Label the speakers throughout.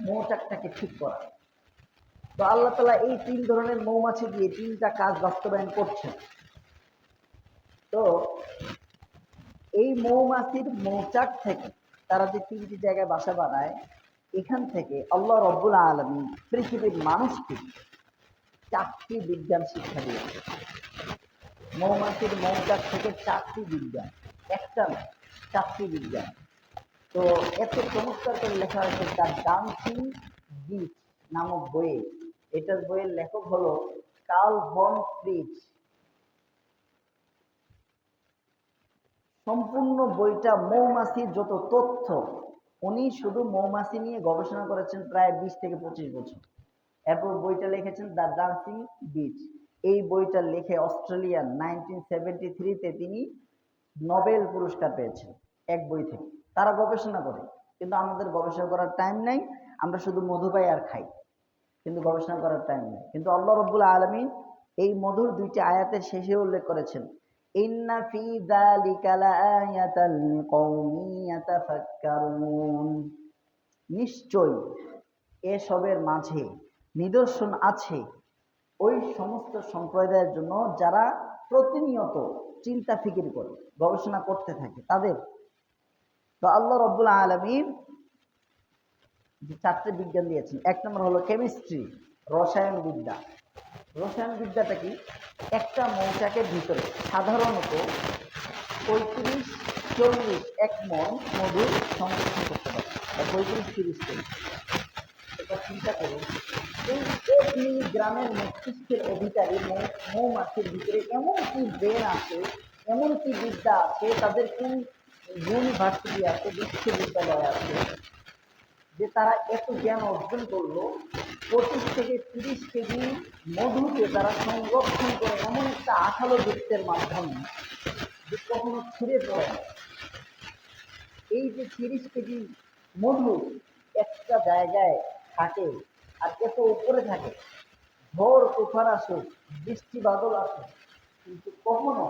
Speaker 1: মৌচাকটাকে ঠিক করা। তো আল্লাহ তাআলা এই 3 ধরনের মৌমাছি দিয়ে 3টা কাজ বাস্তবায়ন করছেন। তো এই মৌমাছির মৌচাক থেকে তারা যে 3টি জায়গায় বাসা বানায়, এখান থেকে আল্লাহ রাব্বুল আলামিন পৃথিবীর মানুষকে 4টি বিজ্ঞান শিক্ষা দিয়েছে। মৌমাছির মৌচাক থেকে 4টি বিজ্ঞান, একটা না, 4টি বিজ্ঞান। তো এত চমৎকার করে লেখা হয়েছে তার ডান্সিং বিচ নামক বইয়ে। এটার বইয়ের লেখক হলো কার্ল ভন ফ্রিজ। সম্পূর্ণ বইটা মৌমাছির যত তথ্য, উনি শুধু মৌমাছি নিয়ে গবেষণা করেছেন প্রায় 20 থেকে 25 বছর। এরপর বইটা লিখেছেন দ্য ডান্সিং বিচ। এই বইটা লিখে অস্ট্রেলিয়ান 1973-তে তিনি নোবেল পুরস্কার পেয়েছেন এক বই থেকে। তারা গবেষণা করে, কিন্তু আমাদের গবেষণা করার টাইম নাই। আমরা শুধু মধু পাই আর খাই, কিন্তু গবেষণা করার টাইম নেই। কিন্তু আল্লাহ রাব্বুল আলামিন এই মধুর 2টি আয়াতের শেষে উল্লেখ করেছেন, ইন্না ফি যালিকা লাআয়াতাল লিকাওমিন ইয়াতাফাক্কারুন। নিশ্চয় এসবের মাঝে নিদর্শন আছে ওই সমস্ত সম্প্রদায়ের জন্য যারা প্রতিনিয়ত চিন্তা ফিকির করে, গবেষণা করতে থাকে তাদের। তো আল্লাহ রাব্বুল আলামিন যে 4টে বিজ্ঞান দিয়েছেন, 1 নম্বর হলো কেমিস্ট্রি, রসায়ন বিদ্যা। রসায়ন বিদ্যাটা কি? একটা মৌচাকের ভিতরে সাধারণত 35-40 এক মণ মধু সংরক্ষণ করতে পারে, 35-30 কেজি। এটা চিন্তা করুন, এই 1 মিলিগ্রামের মস্তিষ্কের অধিকারী মৌমাছির ভিতরে এমন কি ব্রেন আছে, এমন কি বিদ্যা আছে, তাদের কোন ইউনিভার্সিটি আছে, বিশ্ববিদ্যালয় আছে, যে তারা এত জ্ঞান অর্জন করলো 25 থেকে 30 কেজি মধুকে তারা সংরক্ষণ করে এমন একটা আঠালো বৃত্তের মাধ্যমে যে কখনো ছিঁড়ে পড়ে না। এই যে 30 কেজি মধু একটা জায়গায় থাকে আর এত উপরে থাকে, ঝড় তুফান আসুক, বৃষ্টি বাদল আসুক, কিন্তু কখনো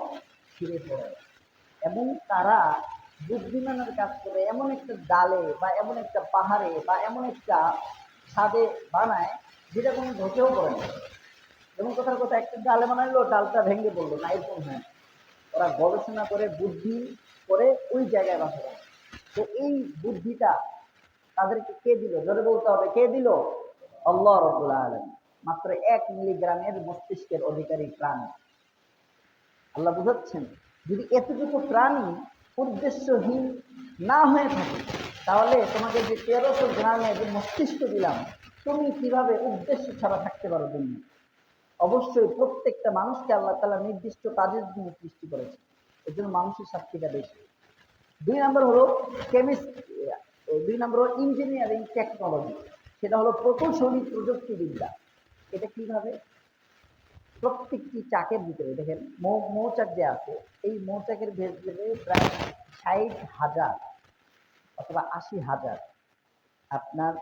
Speaker 1: ছিঁড়ে পড়ে না। এবং তারা বুদ্ধিমানের কাজ করে এমন একটা ডালে বা এমন একটা পাহাড়ে বা এমন একটা ছাদে বানায় যেটা কোনো ধসেও পড়ে না। এবং কথার কথা, একটা ডালে বানাইলো, ডালটা ভেঙে পড়লো না, এরকম হয়। ওরা গবেষণা করে, বুদ্ধি করে ওই জায়গায় বাসা বানায়। তো এই বুদ্ধিটা তাদেরকে কে দিল? জোরে বলতে হবে, কে দিল? আল্লাহ রাব্বুল আলামিন। মাত্র 1 মিলিগ্রামের মস্তিষ্কের অধিকারী প্রাণী। আল্লাহ বুঝাচ্ছেন, যদি এতটুকু প্রাণী উদ্দেশ্যহীন না হয়ে থাকে, তাহলে তোমাকে যে 1300 গ্রামের যে মস্তিষ্ক দিলাম, তুমি কিভাবে উদ্দেশ্য ছাড়া থাকতে পারো? তুমি অবশ্যই প্রত্যেকটা মানুষকে আল্লাহ তাআলা নির্দিষ্ট কাজের জন্য সৃষ্টি করেছে, এর জন্য মানুষের শাস্তিটা বেশি। 2 নম্বর হলো কেমিস্ট্রি, 2 নম্বর হলো ইঞ্জিনিয়ারিং টেকনোলজি, সেটা হলো প্রকৌশলী প্রযুক্তিবিদ্যা। এটা কিভাবে? প্রত্যেকটি চাকের ভিতরে দেখেন, মৌচাক যে আছে, এই মৌচাকের ভিতরে প্রায় 60,000 অথবা 80,000 আপনার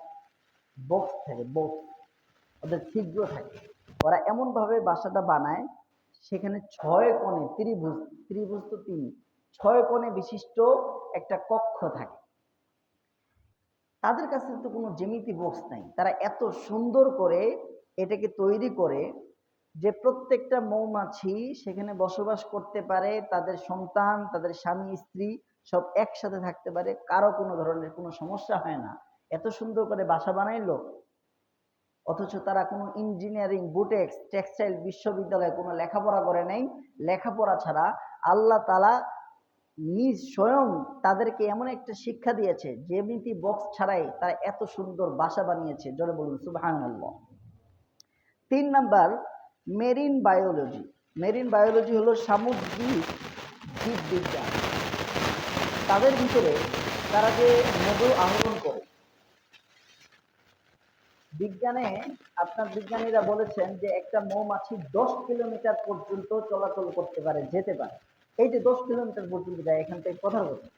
Speaker 1: বক্স থাকে, বক্স, ওদের ছিদ্র থাকে। ওরা এমনভাবে বাসাটা বানায়, সেখানে 6 কোণে ত্রিভুজ, ত্রিভুজ তো 3, 6 কোণে বিশিষ্ট একটা কক্ষ থাকে। তাদের কাছে তো কোনো জ্যামিতি বক্স নাই, তারা এত সুন্দর করে এটাকে তৈরি করে যে প্রত্যেকটা মৌমাছি সেখানে বসবাস করতে পারে, তাদের সন্তান, তাদের স্বামী স্ত্রী সব একসাথে থাকতে পারে, কারো কোনো ধরনের কোনো সমস্যা হয় না। এত সুন্দর করে বাসা বানাইলো। অথচ তারা কোনো ইঞ্জিনিয়ারিং, বুটেক্স, টেক্সটাইল বিশ্ববিদ্যালয়ে কোনো লেখাপড়া করে নাই। লেখাপড়া ছাড়া আল্লাহ তাআলা নিজ স্বয়ং তাদেরকে এমন একটা শিক্ষা দিয়েছে, জ্যামিতি বক্স ছাড়াই তারা এত সুন্দর বাসা বানিয়েছে। জোরে বলুন সুবহানাল্লাহ। 3 number marine biology. Marine biology হলো সামুদ্রিক জীববিজ্ঞান। তাদের ভিতরে তারা যে মধু আহরণ করে, বিজ্ঞানে আপনার বিজ্ঞানীরা বলেছেন যে একটা মৌমাছি 10 কিলোমিটার পর্যন্ত চলাচল করতে পারে, যেতে পারে। এই যে 10 কিলোমিটার পর্যন্ত যায়, এখান থেকে কথার কথা,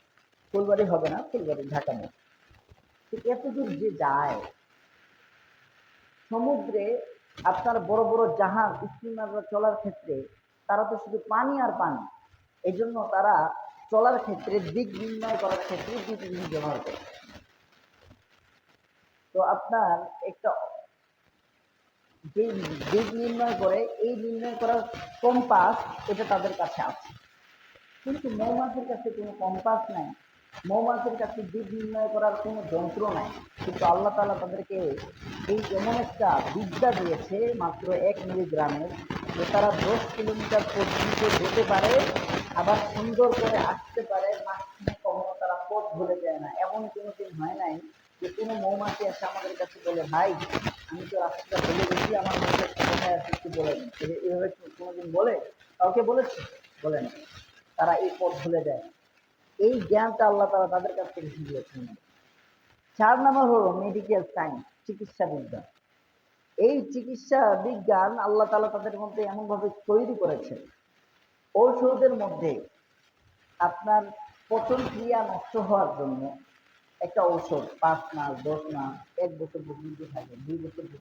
Speaker 1: ফুলবাড়ি হবে না, ফুলবাড়ি ঢাকা নেই, এত দূর যে যায় সমুদ্রে। আপনার বড় বড় জাহাজ, স্টিমাররা চলার ক্ষেত্রে তারা তো শুধু পানি আর পানি, এই জন্য তারা চলার ক্ষেত্রে দিক নির্ণয় করার ক্ষেত্রে 2টি জিনিস ব্যবহার করে। তো আপনার একটা যে দিক নির্ণয় করে, এই নির্ণয় করার কম্পাস এটা তাদের কাছে আছে, কিন্তু মৌমাছির কাছে কোনো কম্পাস নাই, মৌমাছির কাছে দিক নির্ণয় করার কোনো যন্ত্র নাই। কিন্তু আল্লাহ তাআলা তাদেরকে এই এমন একটা বিদ্যা দিয়েছে মাত্র 1 মিলিগ্রামের, যে তারা 10 কিলোমিটার পর্যন্ত যেতে পারে, আবার সুন্দর করে আসতে পারে, মাঝখানে কখনো তারা পথ ভুলে যায় না। এমন কোনো দিন হয় নাই যে কোনো মৌমাছি এসে আমাদের কাছে বলে, ভাই আমি তো রাস্তাটা ভুলে গেছি, আমার মধ্যে কোথায় আছে একটু বলে দিন। এভাবে কোনোদিন বলে? কাউকে বলেছে? বলেন। তারা এই পথ ভুলে যায় না। এই জ্ঞানটা আল্লাহ তাআলা তাদের কাছ থেকে শিখিয়েছেন। 4 নম্বর হলো মেডিকেল সায়েন্স, চিকিৎসা বিজ্ঞান। এই চিকিৎসা বিজ্ঞান আল্লাহ তাআলা তাদের মধ্যে এমন ভাবে তৈরি করেছেন, ঔষধের মধ্যে আপনার পচন ক্রিয়া নষ্ট হওয়ার জন্য একটা ঔষধ 5 মাস, 10 মাস, 1 বছর পর্যন্ত থাকে, 2 বছর